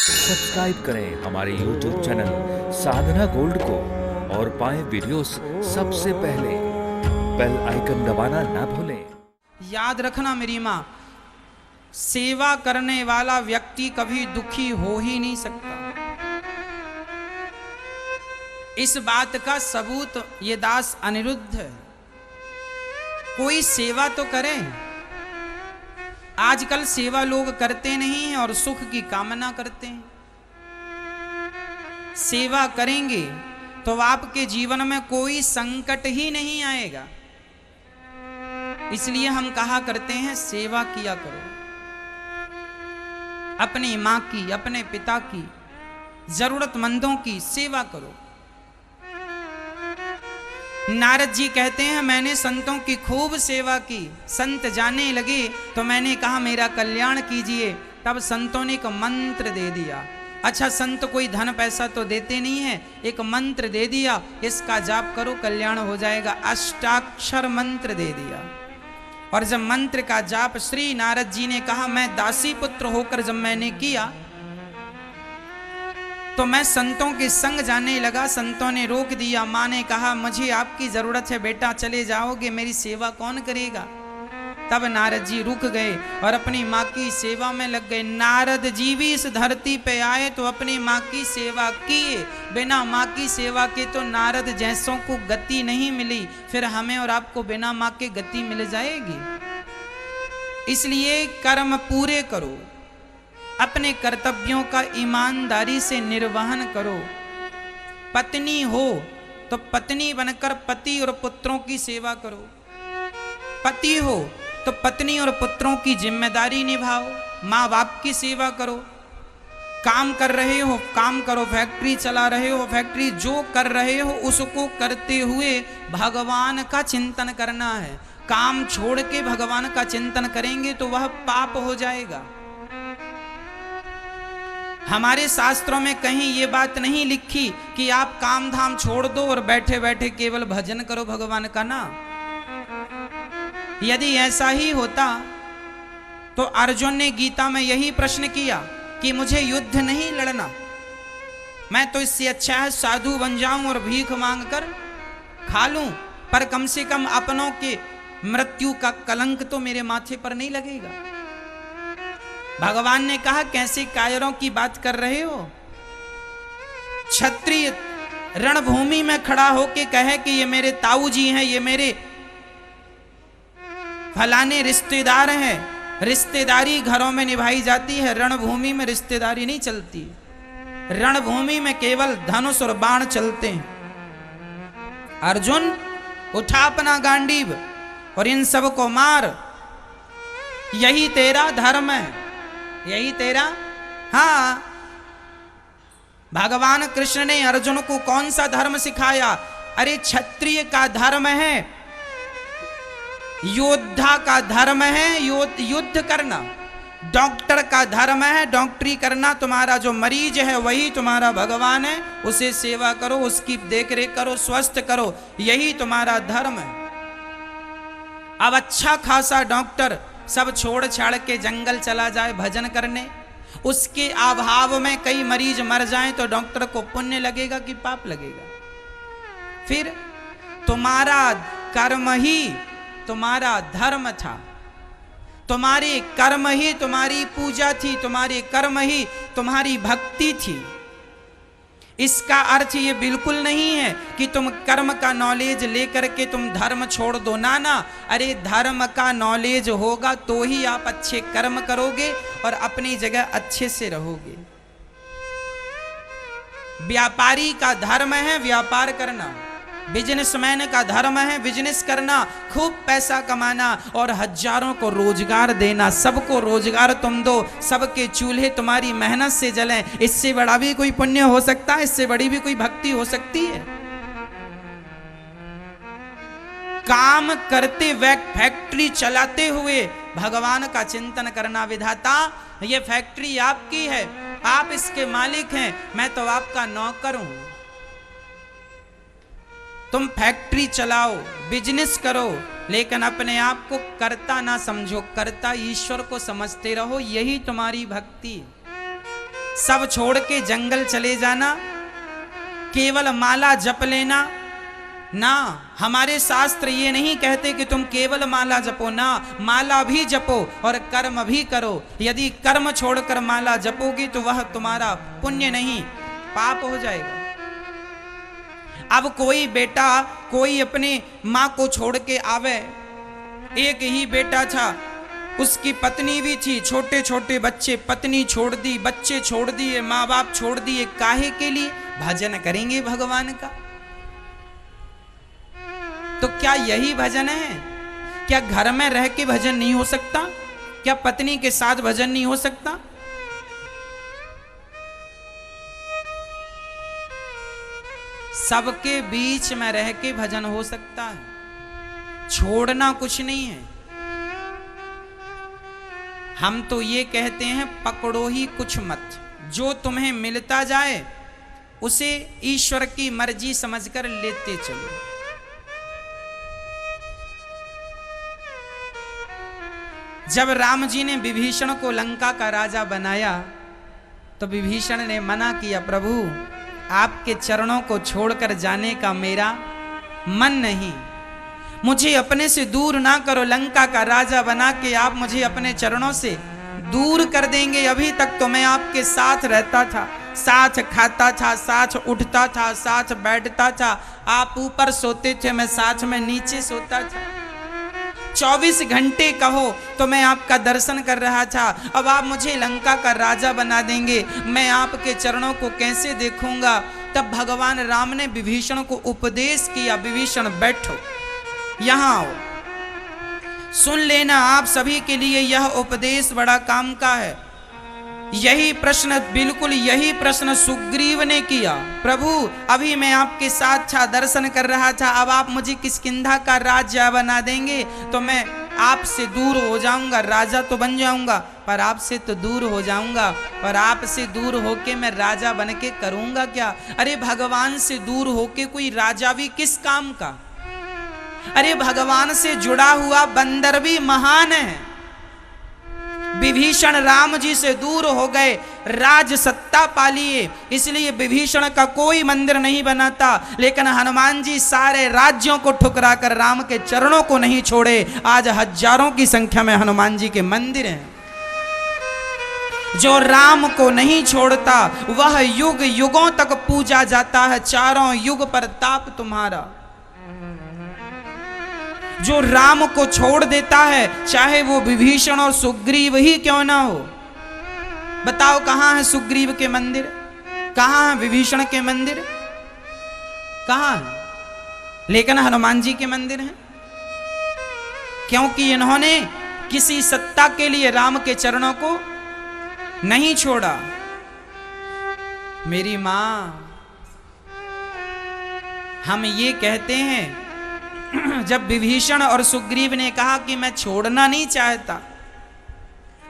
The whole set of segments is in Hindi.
सब्सक्राइब करें हमारे YouTube चैनल साधना गोल्ड को और पाएं वीडियोस सबसे पहले। बेल आइकन दबाना ना भूलें। याद रखना मेरी माँ, सेवा करने वाला व्यक्ति कभी दुखी हो ही नहीं सकता। इस बात का सबूत ये दास अनिरुद्ध है। कोई सेवा तो करे। आजकल सेवा लोग करते नहीं हैं और सुख की कामना करते हैं। सेवा करेंगे तो आपके जीवन में कोई संकट ही नहीं आएगा। इसलिए हम कहा करते हैं सेवा किया करो, अपनी मां की, अपने पिता की, जरूरतमंदों की सेवा करो। नारद जी कहते हैं मैंने संतों की खूब सेवा की। संत जाने लगे तो मैंने कहा मेरा कल्याण कीजिए। तब संतों ने एक मंत्र दे दिया। अच्छा, संत कोई धन पैसा तो देते नहीं है, एक मंत्र दे दिया, इसका जाप करो कल्याण हो जाएगा। अष्टाक्षर मंत्र दे दिया। और जब मंत्र का जाप श्री नारद जी ने कहा, मैं दासी पुत्र होकर जब मैंने किया तो मैं संतों के संग जाने लगा। संतों ने रोक दिया। माँ ने कहा मुझे आपकी जरूरत है बेटा, चले जाओगे, मेरी सेवा कौन करेगा। तब नारद जी रुक गए और अपनी माँ की सेवा में लग गए। नारद जी भी इस धरती पे आए तो अपनी माँ की सेवा किए। बिना माँ की सेवा के तो नारद जैसों को गति नहीं मिली, फिर हमें और आपको बिना माँ के गति मिल जाएगी। इसलिए कर्म पूरे करो, अपने कर्तव्यों का ईमानदारी से निर्वहन करो। पत्नी हो तो पत्नी बनकर पति और पुत्रों की सेवा करो। पति हो तो पत्नी और पुत्रों की जिम्मेदारी निभाओ। माँ बाप की सेवा करो। काम कर रहे हो काम करो, फैक्ट्री चला रहे हो फैक्ट्री, जो कर रहे हो उसको करते हुए भगवान का चिंतन करना है। काम छोड़ के भगवान का चिंतन करेंगे तो वह पाप हो जाएगा। हमारे शास्त्रों में कहीं ये बात नहीं लिखी कि आप काम धाम छोड़ दो और बैठे बैठे केवल भजन करो भगवान का ना। यदि ऐसा ही होता तो अर्जुन ने गीता में यही प्रश्न किया कि मुझे युद्ध नहीं लड़ना, मैं तो इससे अच्छा है साधु बन जाऊं और भीख मांग कर खा लूं, पर कम से कम अपनों के मृत्यु का कलंक तो मेरे माथे पर नहीं लगेगा। भगवान ने कहा कैसे कायरों की बात कर रहे हो। क्षत्रिय रणभूमि में खड़ा होके कहे कि ये मेरे ताऊ जी हैं, ये मेरे फलाने रिश्तेदार हैं। रिश्तेदारी घरों में निभाई जाती है, रणभूमि में रिश्तेदारी नहीं चलती। रणभूमि में केवल धनुष और बाण चलते हैं। अर्जुन उठा अपना गांडीव और इन सब को मार, यही तेरा धर्म है, यही तेरा। हाँ, भगवान कृष्ण ने अर्जुन को कौन सा धर्म सिखाया। अरे क्षत्रिय का धर्म है, योद्धा का धर्म है युद्ध करना। डॉक्टर का धर्म है डॉक्टरी करना। तुम्हारा जो मरीज है वही तुम्हारा भगवान है, उसे सेवा करो, उसकी देखरेख करो, स्वस्थ करो, यही तुम्हारा धर्म है। अब अच्छा खासा डॉक्टर सब छोड़ छाड़ के जंगल चला जाए भजन करने, उसके अभाव में कई मरीज मर जाएं तो डॉक्टर को पुण्य लगेगा कि पाप लगेगा। फिर तुम्हारा कर्म ही तुम्हारा धर्म था, तुम्हारे कर्म ही तुम्हारी पूजा थी, तुम्हारे कर्म ही तुम्हारी भक्ति थी। इसका अर्थ ये बिल्कुल नहीं है कि तुम कर्म का नॉलेज लेकर के तुम धर्म छोड़ दो, ना ना। अरे धर्म का नॉलेज होगा तो ही आप अच्छे कर्म करोगे और अपनी जगह अच्छे से रहोगे। व्यापारी का धर्म है व्यापार करना, बिजनेसमैन का धर्म है बिजनेस करना, खूब पैसा कमाना और हजारों को रोजगार देना। सबको रोजगार तुम दो, सबके चूल्हे तुम्हारी मेहनत से जलें। इससे बड़ा भी कोई पुण्य हो सकता है? इससे बड़ी भी कोई भक्ति हो सकती है? काम करते वक्त फैक्ट्री चलाते हुए भगवान का चिंतन करना। विधाता ये फैक्ट्री आपकी है, आप इसके मालिक हैं, मैं तो आपका नौकर हूं। तुम फैक्ट्री चलाओ, बिजनेस करो, लेकिन अपने आप को कर्ता ना समझो, कर्ता ईश्वर को समझते रहो, यही तुम्हारी भक्ति। सब छोड़ के जंगल चले जाना, केवल माला जप लेना ना। हमारे शास्त्र ये नहीं कहते कि तुम केवल माला जपो ना, माला भी जपो और कर्म भी करो। यदि कर्म छोड़कर माला जपोगी तो वह तुम्हारा पुण्य नहीं, पाप हो जाएगा। अब कोई बेटा कोई अपने माँ को छोड़ के आवे, एक ही बेटा था, उसकी पत्नी भी थी, छोटे छोटे बच्चे, पत्नी छोड़ दी, बच्चे छोड़ दिए, माँ बाप छोड़ दिए, काहे के लिए? भजन करेंगे भगवान का। तो क्या यही भजन है? क्या घर में रह के भजन नहीं हो सकता? क्या पत्नी के साथ भजन नहीं हो सकता? सबके बीच में रह के भजन हो सकता है, छोड़ना कुछ नहीं है। हम तो ये कहते हैं पकड़ो ही कुछ मत, जो तुम्हें मिलता जाए उसे ईश्वर की मर्जी समझकर लेते चलो। जब राम जी ने विभीषण को लंका का राजा बनाया तो विभीषण ने मना किया, प्रभु आपके चरणों को छोड़कर जाने का मेरा मन नहीं, मुझे अपने से दूर ना करो। लंका का राजा बना के आप मुझे अपने चरणों से दूर कर देंगे। अभी तक तो मैं आपके साथ रहता था, साथ खाता था, साथ उठता था, साथ बैठता था, आप ऊपर सोते थे, मैं साथ में नीचे सोता था, 24 घंटे कहो तो मैं आपका दर्शन कर रहा था। अब आप मुझे लंका का राजा बना देंगे, मैं आपके चरणों को कैसे देखूंगा? तब भगवान राम ने विभीषण को उपदेश किया, विभीषण बैठो, यहां आओ, सुन लेना। आप सभी के लिए यह उपदेश बड़ा काम का है। यही प्रश्न, बिल्कुल यही प्रश्न सुग्रीव ने किया, प्रभु अभी मैं आपके साथ था, दर्शन कर रहा था, अब आप मुझे किष्किंधा का राजा बना देंगे तो मैं आपसे दूर हो जाऊंगा, राजा तो बन जाऊंगा पर आपसे तो दूर हो जाऊंगा, और आपसे दूर होके मैं राजा बन के करूंगा क्या? अरे भगवान से दूर होके कोई राजा भी किस काम का? अरे भगवान से जुड़ा हुआ बंदर भी महान है। विभीषण राम जी से दूर हो गए, राज सत्ता पा लिए, इसलिए विभीषण का कोई मंदिर नहीं बनाता। लेकिन हनुमान जी सारे राज्यों को ठुकरा कर राम के चरणों को नहीं छोड़े। आज हजारों की संख्या में हनुमान जी के मंदिर हैं। जो राम को नहीं छोड़ता वह युग युगों तक पूजा जाता है, चारों युग पर ताप तुम्हारा। जो राम को छोड़ देता है, चाहे वो विभीषण और सुग्रीव ही क्यों ना हो, बताओ कहां है सुग्रीव के मंदिर, कहां है विभीषण के मंदिर, कहां है? लेकिन हनुमान जी के मंदिर हैं, क्योंकि इन्होंने किसी सत्ता के लिए राम के चरणों को नहीं छोड़ा। मेरी मां, हम ये कहते हैं, जब विभीषण और सुग्रीव ने कहा कि मैं छोड़ना नहीं चाहता,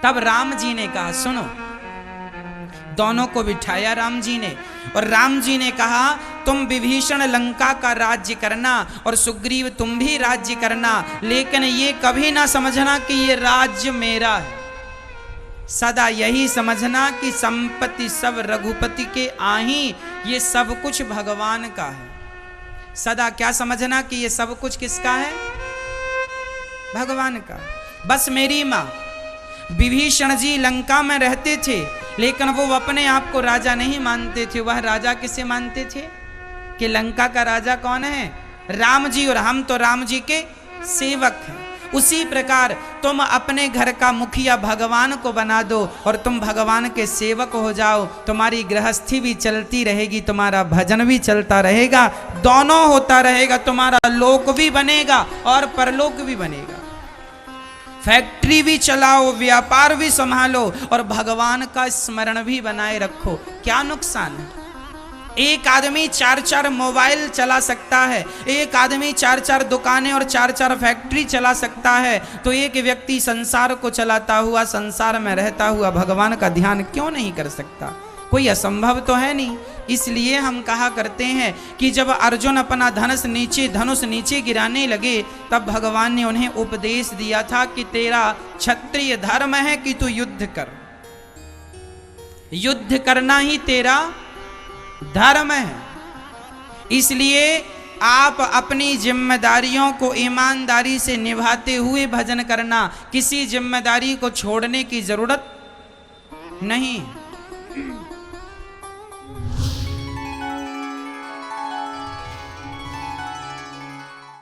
तब राम जी ने कहा सुनो, दोनों को बिठाया राम जी ने, और राम जी ने कहा तुम विभीषण लंका का राज्य करना और सुग्रीव तुम भी राज्य करना, लेकिन ये कभी ना समझना कि ये राज्य मेरा है। सदा यही समझना कि संपत्ति सब रघुपति के आही, ये सब कुछ भगवान का है। सदा क्या समझना कि ये सब कुछ किसका है? भगवान का। बस मेरी मां, विभीषण जी लंका में रहते थे, लेकिन वो अपने आप को राजा नहीं मानते थे। वह राजा किसे मानते थे? कि लंका का राजा कौन है? राम जी, और हम तो राम जी के सेवक हैं। उसी प्रकार तुम अपने घर का मुखिया भगवान को बना दो और तुम भगवान के सेवक हो जाओ, तुम्हारी गृहस्थी भी चलती रहेगी, तुम्हारा भजन भी चलता रहेगा, दोनों होता रहेगा, तुम्हारा लोक भी बनेगा और परलोक भी बनेगा। फैक्ट्री भी चलाओ, व्यापार भी संभालो और भगवान का स्मरण भी बनाए रखो, क्या नुकसान है? एक आदमी 4-4 मोबाइल चला सकता है, एक आदमी 4-4 दुकानें और 4-4 फैक्ट्री चला सकता है, तो एक व्यक्ति संसार को चलाता हुआ, संसार में रहता हुआ भगवान का ध्यान क्यों नहीं कर सकता? कोई असंभव तो है नहीं। इसलिए हम कहा करते हैं कि जब अर्जुन अपना धनुष नीचे गिराने लगे, तब भगवान ने उन्हें उपदेश दिया था कि तेरा क्षत्रिय धर्म है कि तू युद्ध कर। युद्ध करना ही तेरा धर्म है। इसलिए आप अपनी जिम्मेदारियों को ईमानदारी से निभाते हुए भजन करना, किसी जिम्मेदारी को छोड़ने की जरूरत नहीं।